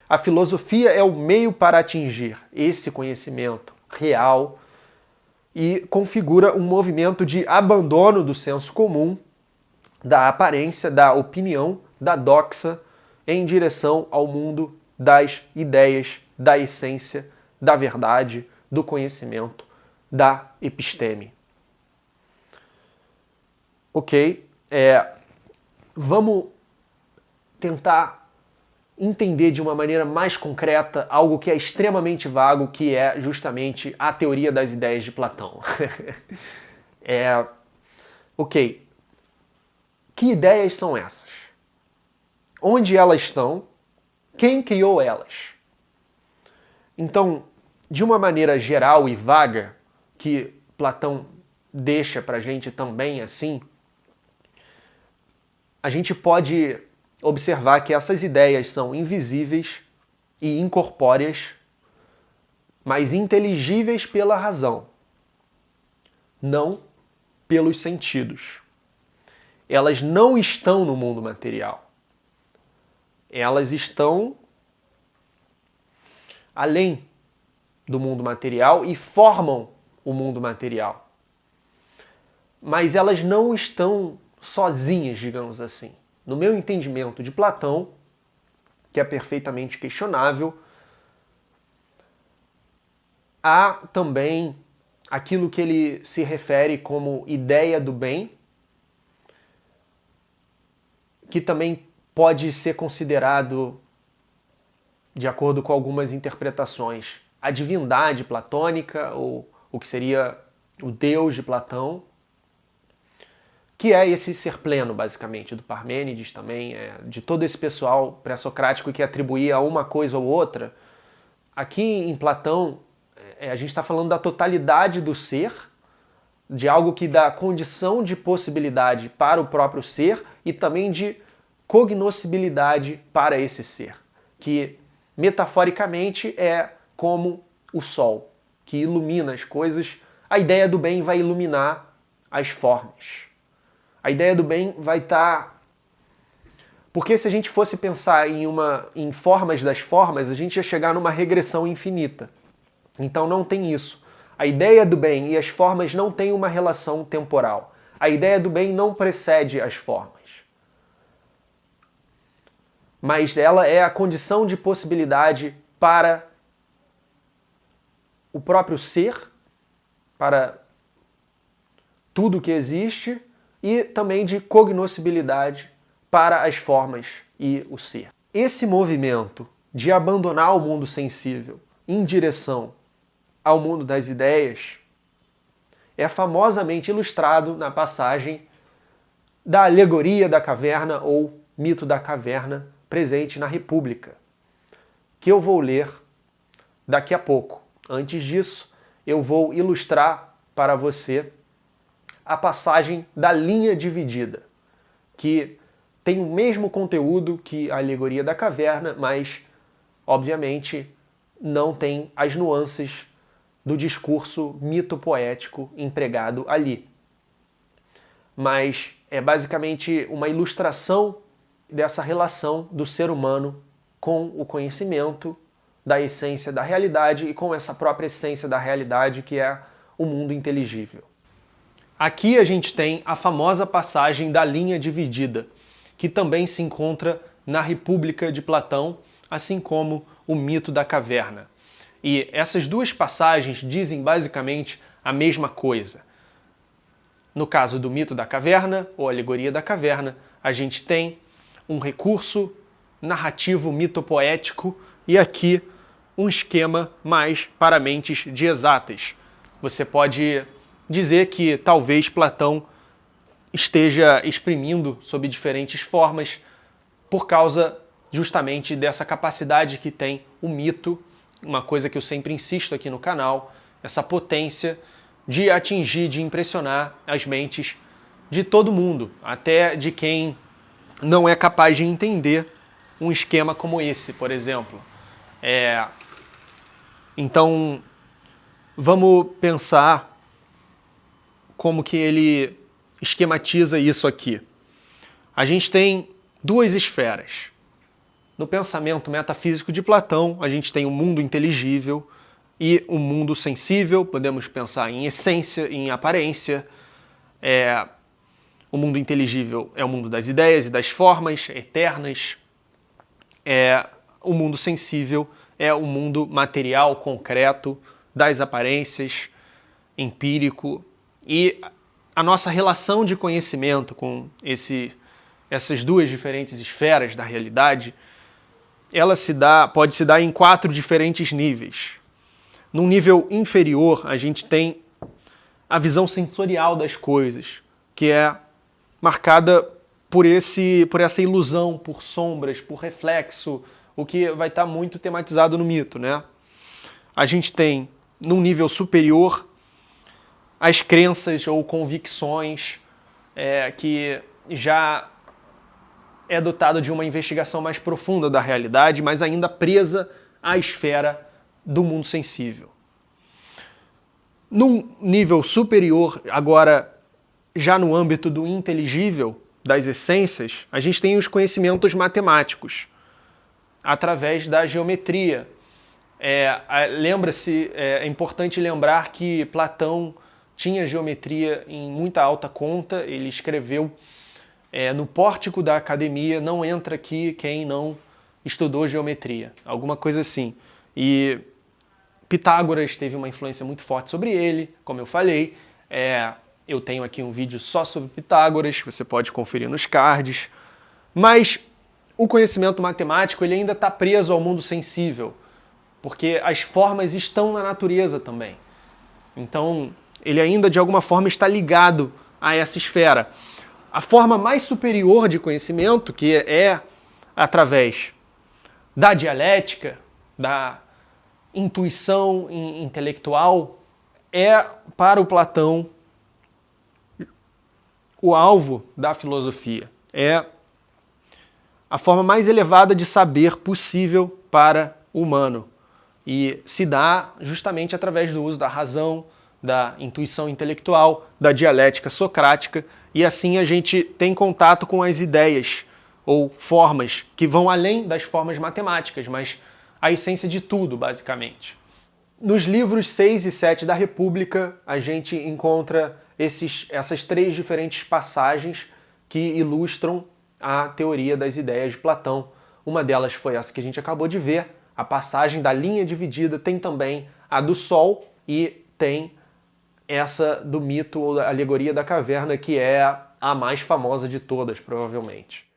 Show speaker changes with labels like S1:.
S1: A filosofia é o meio para atingir esse conhecimento real e configura um movimento de abandono do senso comum, da aparência, da opinião, da doxa, em direção ao mundo das ideias, da essência, da verdade, do conhecimento, da episteme. Ok? Vamos tentar entender de uma maneira mais concreta algo que é extremamente vago, que é justamente a teoria das ideias de Platão. Ok. Que ideias são essas? Onde elas estão? Quem criou elas? Então, de uma maneira geral e vaga, que Platão deixa pra gente também assim, a gente pode observar que essas ideias são invisíveis e incorpóreas, mas inteligíveis pela razão, não pelos sentidos. Elas não estão no mundo material. Elas estão além do mundo material e formam o mundo material. Mas elas não estão sozinhas, digamos assim. No meu entendimento de Platão, que é perfeitamente questionável, há também aquilo que ele se refere como ideia do bem, que também pode ser considerado, de acordo com algumas interpretações, a divindade platônica, ou o que seria o Deus de Platão, que é esse ser pleno, basicamente, do Parmênides também, de todo esse pessoal pré-socrático que atribuía a uma coisa ou outra. Aqui em Platão, a gente está falando da totalidade do ser, de algo que dá condição de possibilidade para o próprio ser e também de cognoscibilidade para esse ser, que metaforicamente é como o sol, que ilumina as coisas. A ideia do bem vai iluminar as formas. A ideia do bem vai estar... Porque se a gente fosse pensar em formas das formas, a gente ia chegar numa regressão infinita. Então não tem isso. A ideia do bem e as formas não têm uma relação temporal. A ideia do bem não precede as formas. Mas ela é a condição de possibilidade para o próprio ser, para tudo que existe, e também de cognoscibilidade para as formas e o ser. Esse movimento de abandonar o mundo sensível em direção ao mundo das ideias é famosamente ilustrado na passagem da alegoria da caverna ou mito da caverna presente na República, que eu vou ler daqui a pouco. Antes disso, eu vou ilustrar para você a passagem da linha dividida, que tem o mesmo conteúdo que a alegoria da caverna, mas, obviamente, não tem as nuances do discurso mito-poético empregado ali. Mas é basicamente uma ilustração dessa relação do ser humano com o conhecimento da essência da realidade e com essa própria essência da realidade que é o mundo inteligível. Aqui a gente tem a famosa passagem da linha dividida, que também se encontra na República de Platão, assim como o mito da caverna. E essas duas passagens dizem basicamente a mesma coisa. No caso do mito da caverna, ou alegoria da caverna, a gente tem um recurso narrativo mitopoético e aqui um esquema mais para mentes de exatas. Você pode dizer que talvez Platão esteja exprimindo sob diferentes formas por causa justamente dessa capacidade que tem o mito, uma coisa que eu sempre insisto aqui no canal, essa potência de atingir, de impressionar as mentes de todo mundo, até de quem não é capaz de entender um esquema como esse, por exemplo. Então, vamos pensar como que ele esquematiza isso aqui. A gente tem duas esferas. No pensamento metafísico de Platão, a gente tem o mundo inteligível e o mundo sensível. Podemos pensar em essência, em aparência. O mundo inteligível é o mundo das ideias e das formas eternas. O mundo sensível é o mundo material, concreto, das aparências, empírico. E a nossa relação de conhecimento com essas duas diferentes esferas da realidade, ela pode se dar em 4 diferentes níveis. Num nível inferior, a gente tem a visão sensorial das coisas, que é marcada por essa ilusão, por sombras, por reflexo, o que vai estar muito tematizado no mito, né? A gente tem, num nível superior, as crenças ou convicções que já é dotado de uma investigação mais profunda da realidade, mas ainda presa à esfera do mundo sensível. Num nível superior, agora já no âmbito do inteligível, das essências, a gente tem os conhecimentos matemáticos, através da geometria. É importante lembrar que Platão tinha geometria em muita alta conta. Ele escreveu no pórtico da academia: não entra aqui quem não estudou geometria, alguma coisa assim. E Pitágoras teve uma influência muito forte sobre ele, como eu falei. Eu tenho aqui um vídeo só sobre Pitágoras, você pode conferir nos cards. Mas o conhecimento matemático ele ainda está preso ao mundo sensível, porque as formas estão na natureza também. Então, ele ainda de alguma forma está ligado a essa esfera. A forma mais superior de conhecimento, que é através da dialética, da intuição intelectual, é para o Platão o alvo da filosofia. É a forma mais elevada de saber possível para o humano. E se dá justamente através do uso da razão, da intuição intelectual, da dialética socrática, e assim a gente tem contato com as ideias ou formas que vão além das formas matemáticas, mas a essência de tudo, basicamente. Nos livros 6 e 7 da República, a gente encontra essas 3 diferentes passagens que ilustram a teoria das ideias de Platão. Uma delas foi essa que a gente acabou de ver, a passagem da linha dividida. Tem também a do Sol e tem essa do mito ou da alegoria da caverna, que é a mais famosa de todas, provavelmente.